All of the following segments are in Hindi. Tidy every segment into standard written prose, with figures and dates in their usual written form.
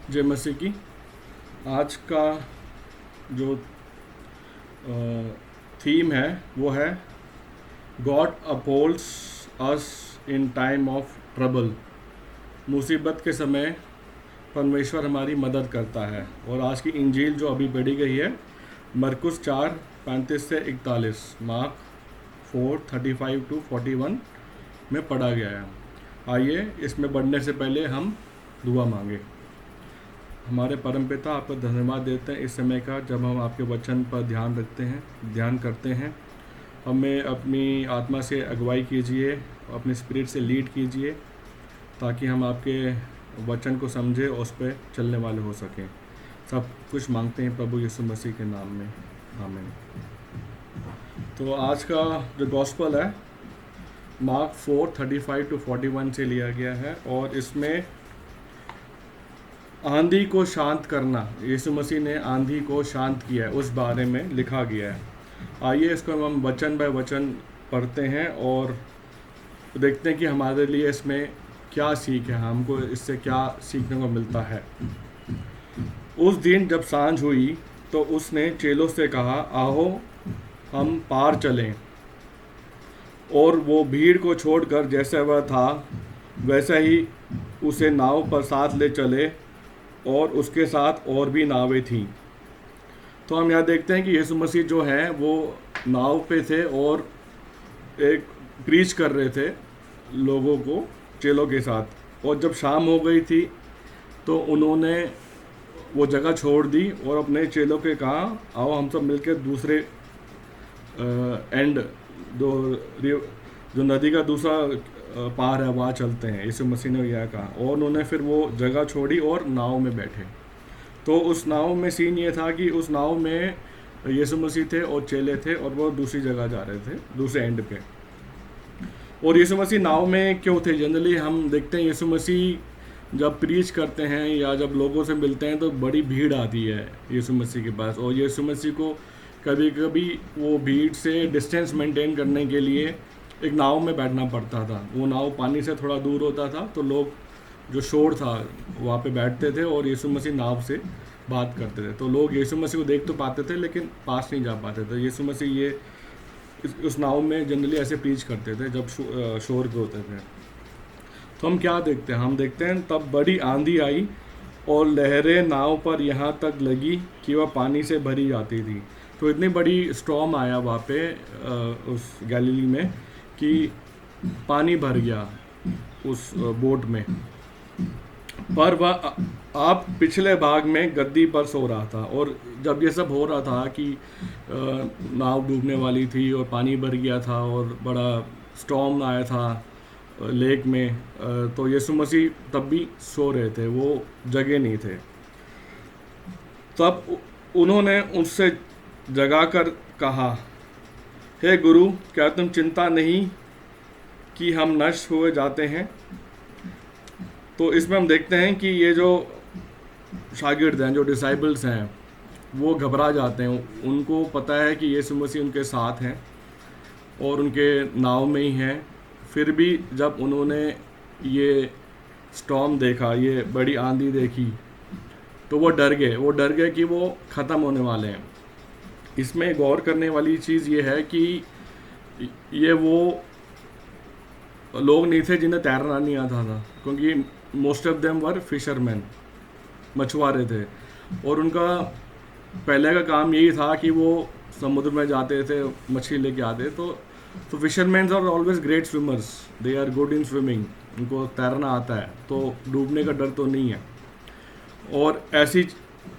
जय मसीह की। आज का जो थीम है वो है God upholds us in time of trouble. मुसीबत के समय परमेश्वर हमारी मदद करता है। और आज की इंजील जो अभी पढ़ी गई है मरकुस 4:35 से 41, मार्क 4:35-41 में पढ़ा गया है। आइए इसमें बढ़ने से पहले हम दुआ मांगे। हमारे परमपिता, आपको धन्यवाद देते हैं इस समय का, जब हम आपके वचन पर ध्यान करते हैं। हमें अपनी आत्मा से अगुवाई कीजिए, अपने स्पिरिट से लीड कीजिए, ताकि हम आपके वचन को समझें और उस पर चलने वाले हो सकें। सब कुछ मांगते हैं प्रभु यीशु मसीह के नाम में, आमीन। तो आज का जो गॉस्पल है मार्क 4:35-41 से लिया गया है, और इसमें आंधी को शांत करना, यीशु मसीह ने आंधी को शांत किया है, उस बारे में लिखा गया है। आइए इसको हम वचन बाय वचन पढ़ते हैं और देखते हैं कि हमारे लिए इसमें क्या सीख है, हमको इससे क्या सीखने को मिलता है। उस दिन जब सांझ हुई तो उसने चेलों से कहा, आओ हम पार चलें। और वो भीड़ को छोड़कर जैसा वह था वैसा ही उसे नाव पर साथ ले चले, और उसके साथ और भी नावें थीं। तो हम यहाँ देखते हैं कि यीशु मसीह जो हैं वो नाव पे थे और एक प्रीच कर रहे थे लोगों को, चेलों के साथ। और जब शाम हो गई थी तो उन्होंने वो जगह छोड़ दी और अपने चेलों के कहा, आओ हम सब मिलकर दूसरे एंड जो नदी का दूसरा पार है वहाँ चलते हैं। यीशु मसीह ने यह कहा, और उन्होंने फिर वो जगह छोड़ी और नाव में बैठे। तो उस नाव में सीन ये था कि उस नाव में यीशु मसीह थे और चेले थे, और वो दूसरी जगह जा रहे थे, दूसरे एंड पे। और यीशु मसीह नाव में क्यों थे? जनरली हम देखते हैं यीशु मसीह जब प्रीच करते हैं या जब लोगों से मिलते हैं तो बड़ी भीड़ आती है यीशु मसीह के पास, और यीशु मसीह को कभी कभी वो भीड़ से डिस्टेंस मेंटेन करने के लिए एक नाव में बैठना पड़ता था। वो नाव पानी से थोड़ा दूर होता था, तो लोग जो शोर था वहाँ पे बैठते थे और यीशु मसीह नाव से बात करते थे। तो लोग यीशु मसीह को देख तो पाते थे लेकिन पास नहीं जा पाते थे। यीशु मसीह ये उस नाव में जनरली ऐसे प्रीच करते थे जब शोर पे होते थे। तो हम क्या देखते हैं? हम देखते हैं तब बड़ी आंधी आई और लहरें नाव पर यहाँ तक लगी कि वह पानी से भरी जाती थी। तो इतनी बड़ी स्टॉर्म आया वहाँ पे उस गैलीली में कि पानी भर गया उस बोट में। पर वह आप पिछले भाग में गद्दी पर सो रहा था। और जब ये सब हो रहा था कि नाव डूबने वाली थी और पानी भर गया था और बड़ा स्टॉर्म आया था लेक में, तो यीशु मसीह तब भी सो रहे थे, वो जगे नहीं थे। तब उन्होंने उससे जगाकर कहा, हे गुरु, क्या तुम चिंता नहीं कि हम नष्ट हुए जाते हैं? तो इसमें हम देखते हैं कि ये जो शागिर्द हैं, जो डिसाइबल्स हैं, वो घबरा जाते हैं। उनको पता है कि यीशु मसीह उनके साथ हैं और उनके नाव में ही हैं। फिर भी जब उन्होंने ये स्टॉर्म देखा, ये बड़ी आंधी देखी, तो वो डर गए कि वो ख़त्म होने वाले हैं। इसमें गौर करने वाली चीज़ ये है कि ये वो लोग नहीं थे जिन्हें तैरना नहीं आता था, क्योंकि most of them were fisherman, मछुआरे थे। और उनका पहले का काम यही था कि वो समुद्र में जाते थे, मछली लेके आते। तो fisherman are always great swimmers, they are good in swimming, उनको तैरना आता है, तो डूबने का डर तो नहीं है। और ऐसी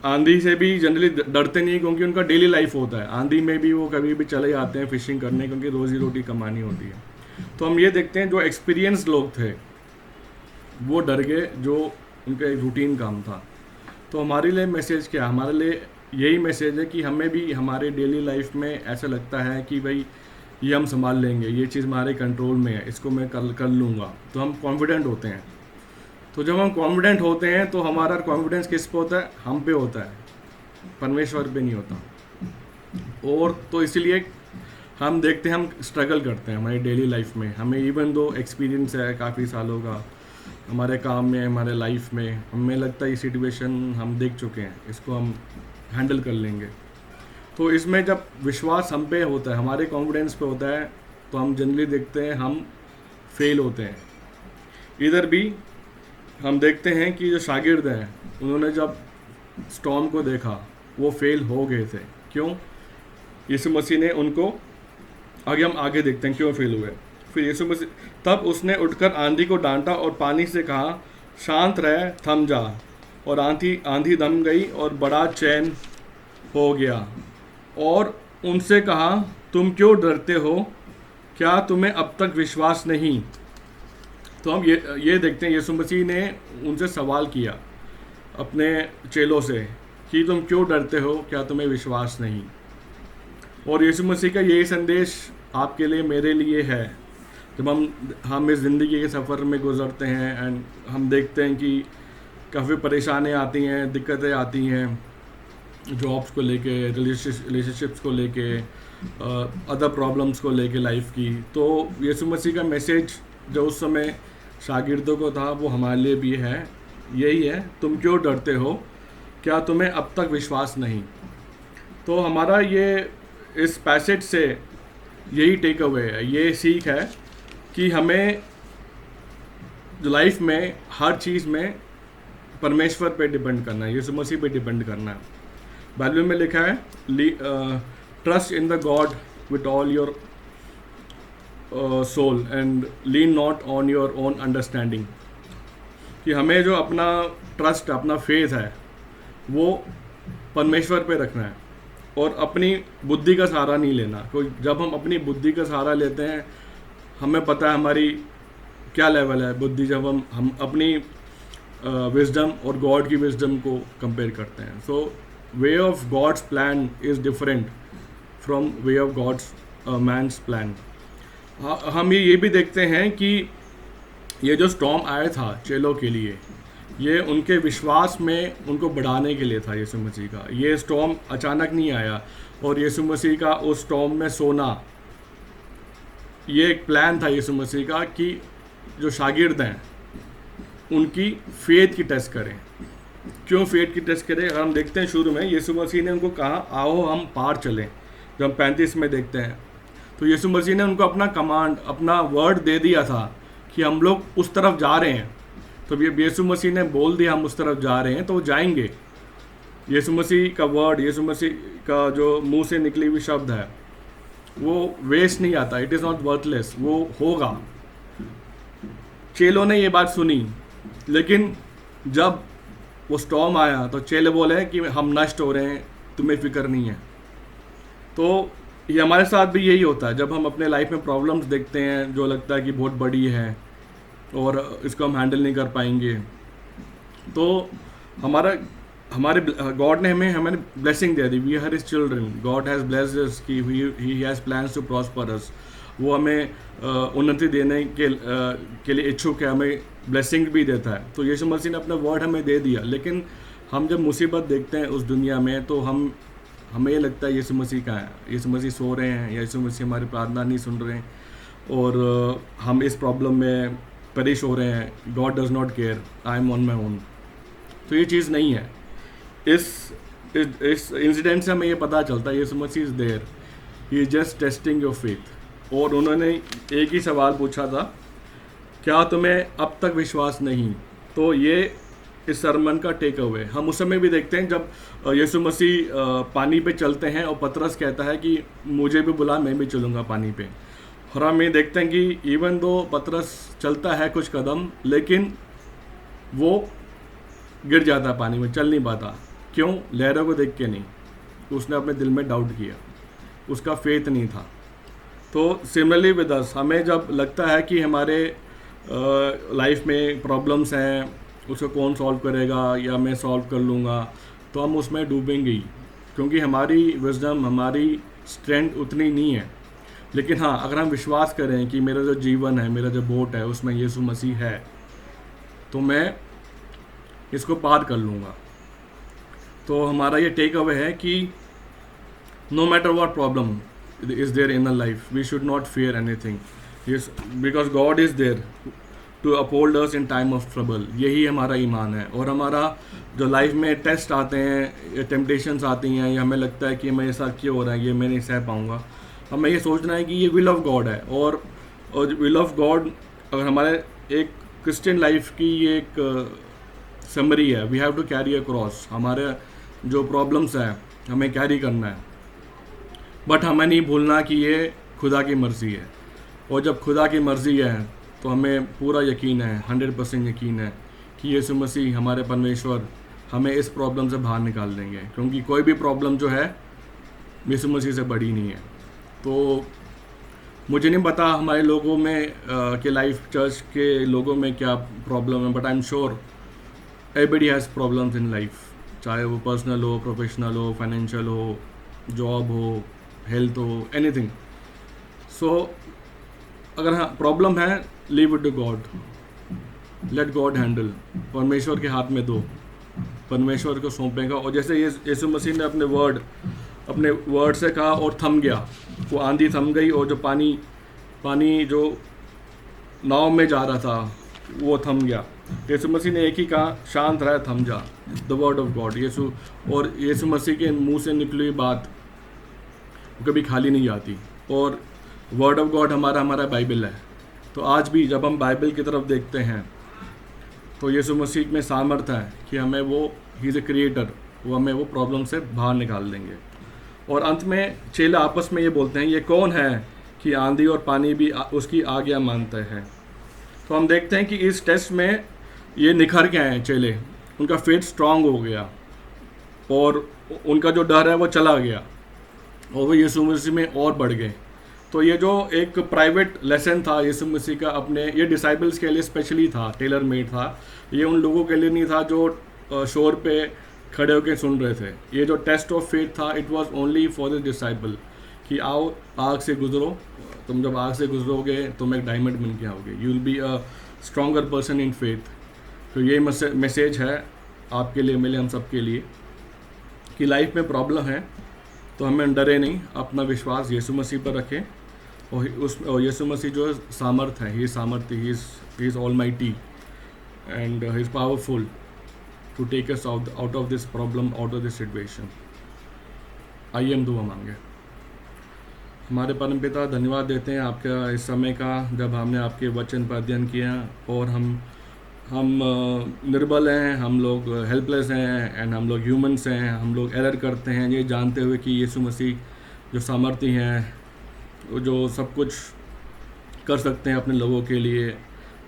आंधी से भी जनरली डरते नहीं, क्योंकि उनका डेली लाइफ होता है। आंधी में भी वो कभी भी चले जाते हैं फिशिंग करने, क्योंकि रोज़ी रोटी कमानी होती है। तो हम ये देखते हैं जो एक्सपीरियंस लोग थे वो डर गए, जो उनका एक रूटीन काम था। तो हमारे लिए मैसेज क्या? हमारे लिए यही मैसेज है कि हमें भी हमारे डेली लाइफ में ऐसा लगता है कि भाई ये हम संभाल लेंगे, ये चीज़ हमारे कंट्रोल में है, इसको मैं कर लूँगा, तो हम कॉन्फिडेंट होते हैं। तो जब हम कॉन्फिडेंट होते हैं तो हमारा कॉन्फिडेंस किस पे होता है? हम पे होता है, परमेश्वर पे नहीं होता। और तो इसीलिए हम देखते हैं, हम स्ट्रगल करते हैं हमारी डेली लाइफ में। हमें इवन दो एक्सपीरियंस है काफ़ी सालों का, हमारे काम में, हमारे लाइफ में, हमें लगता है ये सिचुएशन हम देख चुके हैं, इसको हम हैंडल कर लेंगे। तो इसमें जब विश्वास हम पे होता है, हमारे कॉन्फिडेंस पे होता है, तो हम जनरली देखते हैं हम फेल होते हैं। इधर भी हम देखते हैं कि जो शागिर्द हैं उन्होंने जब स्टॉर्म को देखा वो फेल हो गए थे। क्यों? यीशु मसीह ने उनको, हम आगे देखते हैं क्यों फेल हुए। फिर यीशु मसीह, तब उसने उठकर आंधी को डांटा और पानी से कहा, शांत रह, थम जा। और आंधी दम गई और बड़ा चैन हो गया। और उनसे कहा, तुम क्यों डरते हो? क्या तुम्हें अब तक विश्वास नहीं? तो हम ये देखते हैं यीशु मसीह ने उनसे सवाल किया अपने चेलों से कि तुम क्यों डरते हो, क्या तुम्हें विश्वास नहीं? और यीशु मसीह का यही संदेश आपके लिए, मेरे लिए है। जब हम इस ज़िंदगी के सफ़र में गुज़रते हैं एंड हम देखते हैं कि काफ़ी परेशानियाँ आती हैं, दिक्कतें आती हैं, जॉब्स को लेके, रिलेशनशिप्स को लेके, अदर प्रॉब्लम्स को लेके लाइफ की, तो यीशु मसीह का मैसेज जो उस समय शागिर्दों को था वो हमारे लिए भी है, यही है, तुम क्यों डरते हो, क्या तुम्हें अब तक विश्वास नहीं? तो हमारा ये इस पैसेज से यही टेक अवे है, ये सीख है कि हमें जो लाइफ में हर चीज़ में परमेश्वर पे डिपेंड करना है, यीशु मसीह पे डिपेंड करना है। बाइबल में लिखा है, trust in the God with all your soul and lean not on your own understanding, कि हमें जो अपना ट्रस्ट, अपना फेथ है वो परमेश्वर पे रखना है और अपनी बुद्धि का सहारा नहीं लेना। कोई जब हम अपनी बुद्धि का सहारा लेते हैं, हमें पता है हमारी क्या लेवल है बुद्धि, जब हम अपनी विजडम और गॉड की विजडम को कंपेयर करते हैं। So way of God's plan is different from way of God's man's plan. हम ये भी देखते हैं कि ये जो स्टॉर्म आया था चेलों के लिए, ये उनके विश्वास में उनको बढ़ाने के लिए था यीशु मसीह का। ये स्टॉर्म अचानक नहीं आया, और यीशु मसीह का उस स्टॉर्म में सोना, ये एक प्लान था यीशु मसीह का कि जो शागिर्द हैं उनकी फेथ की टेस्ट करें। क्यों फेथ की टेस्ट करें? अगर हम देखते हैं शुरू में यीशु मसीह ने उनको कहा, आओ हम पार चलें। जब हम 35 में देखते हैं तो यीशु मसीह ने उनको अपना कमांड, अपना वर्ड दे दिया था कि हम लोग उस तरफ जा रहे हैं। तो यीशु मसीह ने बोल दिया हम उस तरफ जा रहे हैं, तो वो जाएंगे। यीशु मसीह का वर्ड, यीशु मसीह का जो मुंह से निकली हुई शब्द है वो वेस्ट नहीं आता, इट इज़ नॉट वर्थलेस, वो होगा। चेलों ने ये बात सुनी, लेकिन जब वो स्टॉर्म आया तो चेले बोले कि हम नष्ट हो रहे हैं, तुम्हें फिक्र नहीं है। तो ये हमारे साथ भी यही होता है, जब हम अपने लाइफ में प्रॉब्लम्स देखते हैं जो लगता है कि बहुत बड़ी है और इसको हम हैंडल नहीं कर पाएंगे, तो हमारे गॉड ने हमें ब्लेसिंग दे दी। We are his children, God has blessed us कि he has plans to prosper us. वो हमें उन्नति देने के लिए इच्छुक है, हमें ब्लेसिंग भी देता है। तो यीशु मसीह ने अपना वर्ड हमें दे दिया, लेकिन हम जब मुसीबत देखते हैं उस दुनिया में, तो हमें ये लगता है यीशु मसीह कहाँ है, यीशु मसीह सो रहे हैं, या यीशु मसीह हमारी प्रार्थना नहीं सुन रहे हैं, और हम इस प्रॉब्लम में पेरिश हो रहे हैं। God does not care, I am on my own. तो ये चीज़ नहीं है। इस इंसिडेंट से हमें ये पता चलता है Yeshu Masih is there, he is just testing your faith. और उन्होंने एक ही सवाल पूछा था, क्या तुम्हें अब तक विश्वास नहीं? तो ये इस सरमन का टेक अवे। हम उस समय भी देखते हैं जब यीशु मसीह पानी पे चलते हैं और पतरस कहता है कि मुझे भी बुला, मैं भी चलूँगा पानी पे। और हम ये देखते हैं कि इवन दो पतरस चलता है कुछ कदम, लेकिन वो गिर जाता है पानी में, चल नहीं पाता। क्यों? लहरों को देख के नहीं, उसने अपने दिल में डाउट किया, उसका फेथ नहीं था। तो सिमिलरली विद अस, हमें जब लगता है कि हमारे लाइफ में प्रॉब्लम्स हैं, उसको कौन सॉल्व करेगा या मैं सॉल्व कर लूँगा, तो हम उसमें डूबेंगे ही, क्योंकि हमारी विजडम, हमारी स्ट्रेंथ उतनी नहीं है। लेकिन हाँ, अगर हम विश्वास करें कि मेरा जो जीवन है, मेरा जो बोट है, उसमें यीशु मसीह है, तो मैं इसको पार कर लूँगा। तो हमारा ये टेक अवे है कि no matter what problem is there in our life, we should not fear anything, yes, because God is there to uphold us in time of trouble. यही हमारा ईमान है। और हमारा जो लाइफ में टेस्ट आते हैं, टेम्पटेशंस आती हैं, या हमें लगता है कि मेरे साथ क्यों हो रहा है, ये मैं नहीं सह पाऊँगा, हमें ये सोचना है कि ये विल ऑफ गॉड है। और विल ऑफ गॉड अगर हमारे एक क्रिश्चियन लाइफ की ये एक समरी है, we have to carry a cross. हमारे जो प्रॉब्लम्स हैं हमें कैरी करना है, बट हमें नहीं भूलना कि ये खुदा की मर्ज़ी है। और जब खुदा की मर्ज़ी है तो हमें पूरा यकीन है, 100% यकीन है कि यीशु मसीह हमारे परमेश्वर हमें इस प्रॉब्लम से बाहर निकाल देंगे, क्योंकि कोई भी प्रॉब्लम जो है यीशु मसीह से बड़ी नहीं है। तो मुझे नहीं पता हमारे लोगों में के लाइफ चर्च के लोगों में क्या प्रॉब्लम है, but I am sure everybody has problems in life, चाहे वो पर्सनल हो, प्रोफेशनल हो, फाइनेंशियल हो, जॉब हो, हेल्थ हो, एनीथिंग। सो अगर हाँ प्रॉब्लम है, leave it to God, let God handle. परमेश्वर के हाथ में दो, परमेश्वर को सौंपेगा। और जैसे यीशु मसीह ने अपने वर्ड से कहा और थम गया, वो आंधी थम गई, और जो पानी जो नाव में जा रहा था वो थम गया। यीशु मसीह ने एक ही कहा, शांत रह, थम जा। The word of God. Yeshu Masih के मुंह से निकली हुई बात कभी खाली नहीं जाती। और वर्ड ऑफ गॉड हमारा बाइबल है। तो आज भी जब हम बाइबल की तरफ देखते हैं तो यीशु मसीह में सामर्थ्य है कि हमें ही इज़ ए क्रिएटर, वो हमें वो प्रॉब्लम से बाहर निकाल देंगे। और अंत में चेले आपस में ये बोलते हैं, ये कौन है कि आंधी और पानी भी उसकी आज्ञा मानते हैं। तो हम देखते हैं कि इस टेस्ट में ये निखर के आए चेले, उनका फेथ स्ट्रांग हो गया और उनका जो डर है वो चला गया, और वो यीशु मसीह में और बढ़ गए। तो ये जो एक प्राइवेट लेसन था यीशु मसीह का अपने ये डिसाइबल्स के लिए स्पेशली था, टेलर मेड था। ये उन लोगों के लिए नहीं था जो शोर पे खड़े होकर सुन रहे थे। ये जो टेस्ट ऑफ फेथ था, it was only for the disciple, कि आओ आग से गुजरो, तुम जब आग से गुजरोगे तुम एक डायमंड बन के आओगे, you will be a stronger person in faith. तो ये मैसेज है आपके लिए, मिले हम सब के लिए, कि लाइफ में प्रॉब्लम है तो हमें डरे नहीं, अपना विश्वास यीशु मसीह पर रखें। और यीशु मसीह जो सामर्थ है, he is almighty and he is powerful to take us out of this problem, out of this situation. आइए हम दुआ मांगे। हमारे परमपिता, धन्यवाद देते हैं आपका इस समय का, जब हमने आपके वचन पर अध्ययन किया और हम निर्बल हैं, हम लोग हेल्पलेस हैं, एंड हम लोग ह्यूमंस हैं, हम लोग एरर करते हैं, ये जानते हुए कि यीशु मसीह जो सामर्थी हैं, जो सब कुछ कर सकते हैं अपने लोगों के लिए,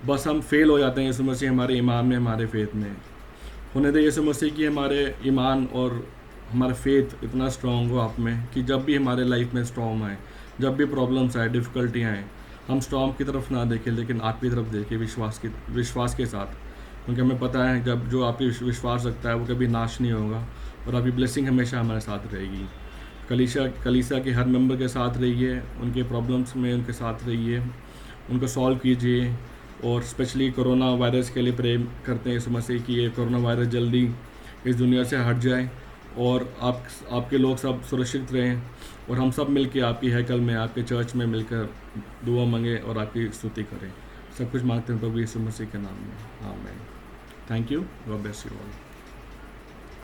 बस हम फेल हो जाते हैं यीशु मसीह हमारे ईमान में, हमारे फेथ में। होने दे यीशु मसीह कि हमारे ईमान और हमारा फेथ इतना स्ट्रॉन्ग हो आप में कि जब भी हमारे लाइफ में स्टॉर्म आए, जब भी प्रॉब्लम्स आए, डिफ़िकल्टियाँ आए, हम स्टॉर्म की तरफ ना देखें लेकिन आपकी तरफ देखें विश्वास के साथ, क्योंकि हमें पता है जब जो आपकी विश्वास रखता है वो कभी नाश नहीं होगा और आपकी ब्लेसिंग हमेशा हमारे साथ रहेगी। कलीसिया के हर मेंबर के साथ रहिए, उनके प्रॉब्लम्स में उनके साथ रहिए, उनको सॉल्व कीजिए। और स्पेशली कोरोना वायरस के लिए प्रे करते हैं यीशु मसीह कि ये कोरोना वायरस जल्दी इस दुनिया से हट जाए और आपके लोग सब सुरक्षित रहें, और हम सब मिलके आपकी हैकल में, आपके चर्च में मिलकर दुआ मांगे और आपकी स्तुति करें। सब कुछ मांगते हैं प्रभु यीशु मसीह के नाम में, आमीन। Thank you, God bless you all.